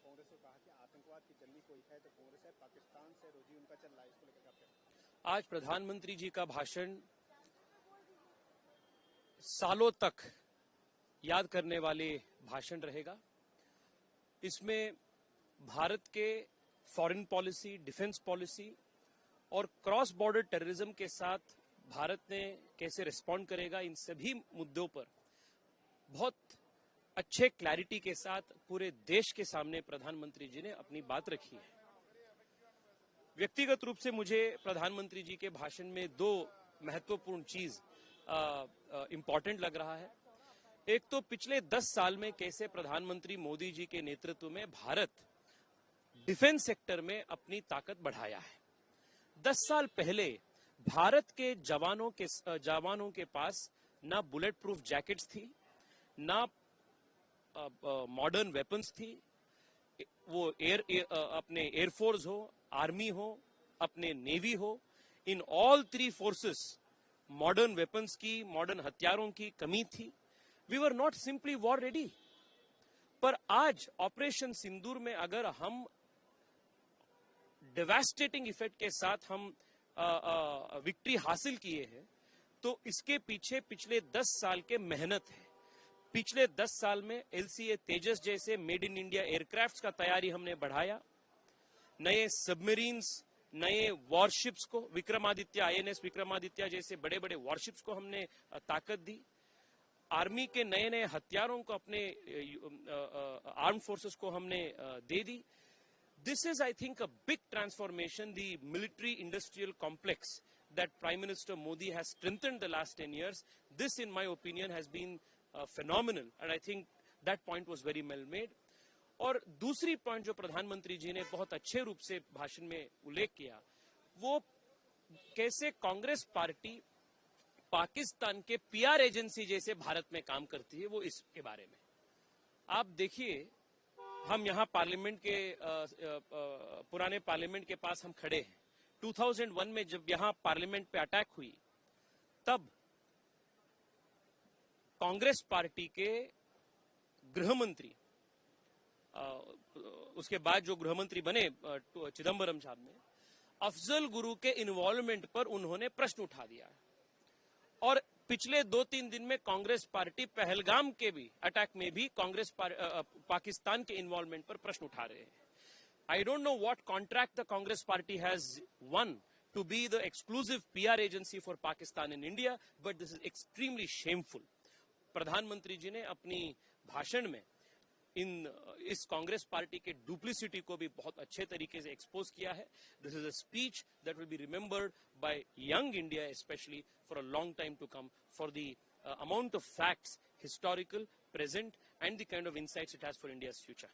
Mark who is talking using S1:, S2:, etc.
S1: कांग्रेस को कहा कि आतंकवाद की जल्दी कोई है तो कांग्रेस है, पाकिस्तान से रोजी उनका चल रहा है, इसको लेकर आप
S2: आज प्रधानमंत्री जी का भाषण सालों तक याद करने वाले भाषण रहेगा। इसमें भारत के फॉरेन पॉलिसी, डिफेंस पॉलिसी और क्रॉस बॉर्डर टेररिज्म के साथ भारत ने कैसे रिस्पॉन्ड करेगा, इन सभी मुद्दों पर बहुत अच्छे क्लैरिटी के साथ पूरे देश के सामने प्रधानमंत्री जी ने अपनी बात रखी है। व्यक्तिगत रूप से मुझे प्रधानमंत्री जी के भाषण में दो महत्वपूर्ण चीज इंपॉर्टेंट लग रहा है। एक तो पिछले 10 साल में कैसे प्रधानमंत्री मोदी जी के नेतृत्व में भारत डिफेंस सेक्टर में अपनी ताकत बढ़ाया है। 10 साल पहले भारत के जवानों के पास ना बुलेट प्रूफ जैकेट्स थी, ना मॉडर्न वेपन्स थी। वो अपने एयरफोर्स हो, आर्मी हो, अपने नेवी हो, in all three forces modern weapons की, मॉडर्न हथियारों की कमी थी। We were not simply war ready. पर आज ऑपरेशन सिंदूर में अगर हम डेवास्टेटिंग इफेक्ट के साथ हम विक्ट्री हासिल किए हैं, तो इसके पीछे पिछले 10 साल के मेहनत है। पिछले 10 साल में LCA तेजस जैसे मेड इन इंडिया एयरक्राफ्ट्स का तैयारी हमने बढ़ाया, नए सबमरीन्स, नए वॉरशिप्स को, विक्रमादित्य, INS विक्रमादित्य जैसे बड़े बड़े वॉरशिप्स को हमने ताकत दी, आर्मी के नए नए हथियारों को, अपने आर्म फोर्सेस को हमने दे दी। This is, I think, a big transformation, the military-industrial complex that Prime Minister Modi has strengthened the last 10 years. This, in my opinion, has been phenomenal, and I think that point was very well made. और दूसरी point जो प्रधानमंत्री जी ने बहुत अच्छे रूप से भाषण में उल्लेख किया, वो कैसे कांग्रेस पार्टी पाकिस्तान के PR एजेंसी जैसे भारत में काम करती है, वो इसके बारे में। आप देखिए, हम यहाँ पार्लियामेंट के पुराने पार्लियामेंट के पास हम खड़े हैं। 2001 में जब यहाँ पार्लियामेंट पे अटैक हुई, तब कांग्रेस पार्टी के गृहमंत्री, उसके बाद जो गृहमंत्री बने चिदम्बरम साहब ने, अफजल गुरु के इन्वॉल्वमेंट पर उन्होंने प्रश्न उठा दिया। और पिछले 2-3 दिन में कांग्रेस पार्टी पहलगाम के भी अटैक में भी कांग्रेस पाकिस्तान के इन्वॉल्वमेंट पर प्रश्न उठा रहे हैं। I don't know what contract the Congress party has one to be the exclusive PR agency for Pakistan in India, but this is extremely shameful. प्रधानमंत्री जी ने अपनी भाषण में इस कांग्रेस पार्टी के डुप्लिसिटी को भी बहुत अच्छे तरीके से एक्सपोज किया है। This is a speech that will be remembered by young India specially for a long time to come, for the amount of facts, historical, present, and the kind of insights it has for India's future.